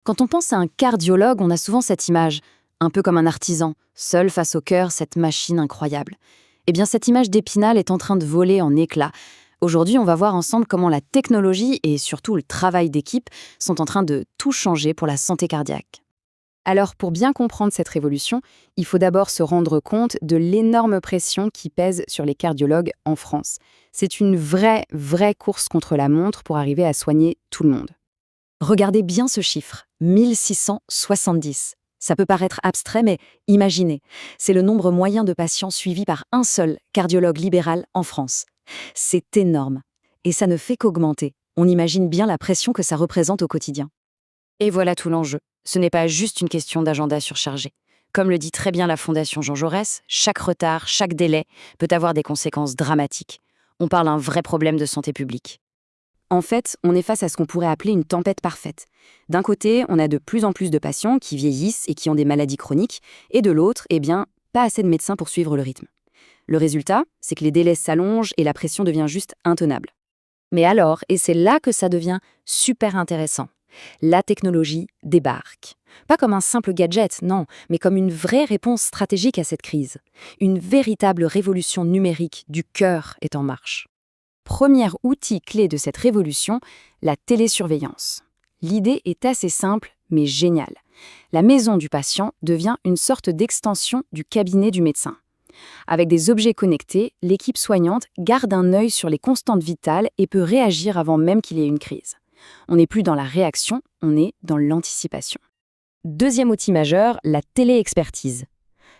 Quand on pense à un cardiologue, on a souvent cette image, un peu comme un artisan, seul face au cœur, cette machine incroyable. Eh bien, cette image d'Épinal est en train de voler en éclats. Aujourd'hui, on va voir ensemble comment la technologie et surtout le travail d'équipe sont en train de tout changer pour la santé cardiaque. Alors, pour bien comprendre cette révolution, il faut d'abord se rendre compte de l'énorme pression qui pèse sur les cardiologues en France. C'est une vraie course contre la montre pour arriver à soigner tout le monde. Regardez bien ce chiffre, 1670. Ça peut paraître abstrait, mais imaginez, c'est le nombre moyen de patients suivis par un seul cardiologue libéral en France. C'est énorme. Et ça ne fait qu'augmenter. On imagine bien la pression que ça représente au quotidien. Et voilà tout l'enjeu. Ce n'est pas juste une question d'agenda surchargé. Comme le dit très bien la Fondation Jean Jaurès, chaque retard, chaque délai peut avoir des conséquences dramatiques. On parle d'un vrai problème de santé publique. En fait, on est face à ce qu'on pourrait appeler une tempête parfaite. D'un côté, on a de plus en plus de patients qui vieillissent et qui ont des maladies chroniques, et de l'autre, pas assez de médecins pour suivre le rythme. Le résultat, c'est que les délais s'allongent et la pression devient juste intenable. Mais alors, et c'est là que ça devient super intéressant, la technologie débarque. Pas comme un simple gadget, non, mais comme une vraie réponse stratégique à cette crise. Une véritable révolution numérique du cœur est en marche. Premier outil clé de cette révolution, la télésurveillance. L'idée est assez simple, mais géniale. La maison du patient devient une sorte d'extension du cabinet du médecin. Avec des objets connectés, l'équipe soignante garde un œil sur les constantes vitales et peut réagir avant même qu'il y ait une crise. On n'est plus dans la réaction, on est dans l'anticipation. Deuxième outil majeur, la téléexpertise.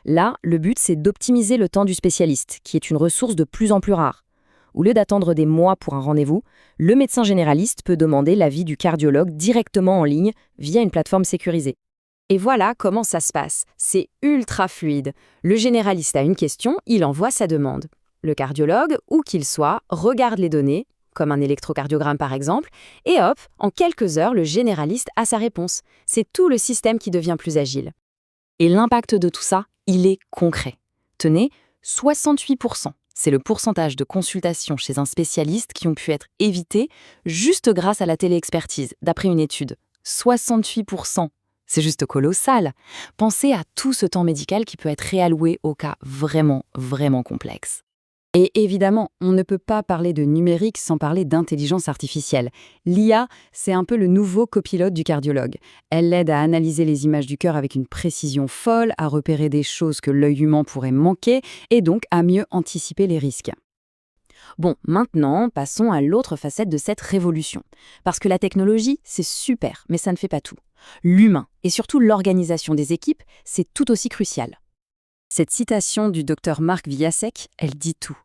Là, le but, c'est d'optimiser le temps du spécialiste, qui est une ressource de plus en plus rare. Au lieu d'attendre des mois pour un rendez-vous, le médecin généraliste peut demander l'avis du cardiologue directement en ligne via une plateforme sécurisée. Et voilà comment ça se passe. C'est ultra fluide. Le généraliste a une question, il envoie sa demande. Le cardiologue, où qu'il soit, regarde les données, comme un électrocardiogramme par exemple, et hop, en quelques heures, le généraliste a sa réponse. C'est tout le système qui devient plus agile. Et l'impact de tout ça, il est concret. Tenez, 68%. C'est le pourcentage de consultations chez un spécialiste qui ont pu être évitées juste grâce à la téléexpertise, d'après une étude. 68%. C'est juste colossal. Pensez à tout ce temps médical qui peut être réalloué aux cas vraiment complexes. Et évidemment, on ne peut pas parler de numérique sans parler d'intelligence artificielle. L'IA, c'est un peu le nouveau copilote du cardiologue. Elle l'aide à analyser les images du cœur avec une précision folle, à repérer des choses que l'œil humain pourrait manquer, et donc à mieux anticiper les risques. Bon, maintenant, passons à l'autre facette de cette révolution. Parce que la technologie, c'est super, mais ça ne fait pas tout. L'humain, et surtout l'organisation des équipes, c'est tout aussi crucial. Cette citation du docteur Marc Villasec, elle dit tout.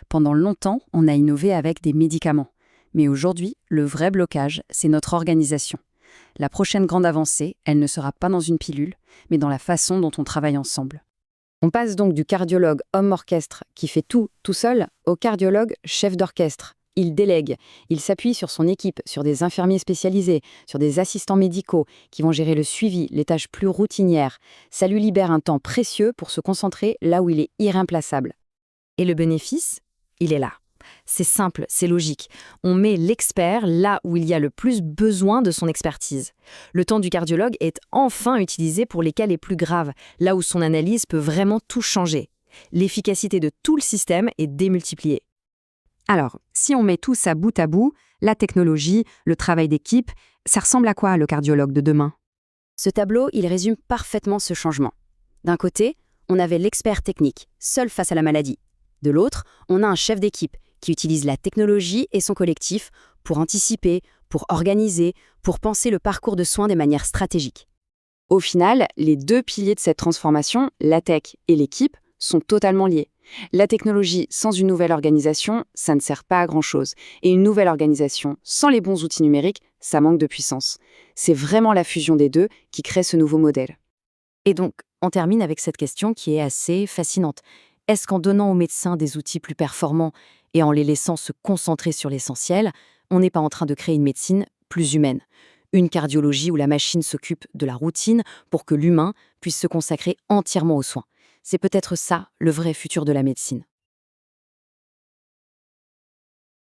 Pendant longtemps, on a innové avec des médicaments. Mais aujourd'hui, le vrai blocage, c'est notre organisation. La prochaine grande avancée, elle ne sera pas dans une pilule, mais dans la façon dont on travaille ensemble. On passe donc du cardiologue homme-orchestre qui fait tout seul au cardiologue chef d'orchestre. Il délègue, il s'appuie sur son équipe, sur des infirmiers spécialisés, sur des assistants médicaux qui vont gérer le suivi, les tâches plus routinières. Ça lui libère un temps précieux pour se concentrer là où il est irremplaçable. Et le bénéfice, il est là. C'est simple, c'est logique. On met l'expert là où il y a le plus besoin de son expertise. Le temps du cardiologue est enfin utilisé pour les cas les plus graves, là où son analyse peut vraiment tout changer. L'efficacité de tout le système est démultipliée. Alors, si on met tout ça bout à bout, la technologie, le travail d'équipe, ça ressemble à quoi le cardiologue de demain ? Ce tableau, il résume parfaitement ce changement. D'un côté, on avait l'expert technique, seul face à la maladie. De l'autre, on a un chef d'équipe qui utilise la technologie et son collectif pour anticiper, pour organiser, pour penser le parcours de soins de manière stratégique. Au final, les deux piliers de cette transformation, la tech et l'équipe, sont totalement liés. La technologie sans une nouvelle organisation, ça ne sert pas à grand-chose. Et une nouvelle organisation sans les bons outils numériques, ça manque de puissance. C'est vraiment la fusion des deux qui crée ce nouveau modèle. Et donc, on termine avec cette question qui est assez fascinante. Est-ce qu'en donnant aux médecins des outils plus performants et en les laissant se concentrer sur l'essentiel, on n'est pas en train de créer une médecine plus humaine ? Une cardiologie où la machine s'occupe de la routine pour que l'humain puisse se consacrer entièrement aux soins. C'est peut-être ça, le vrai futur de la médecine.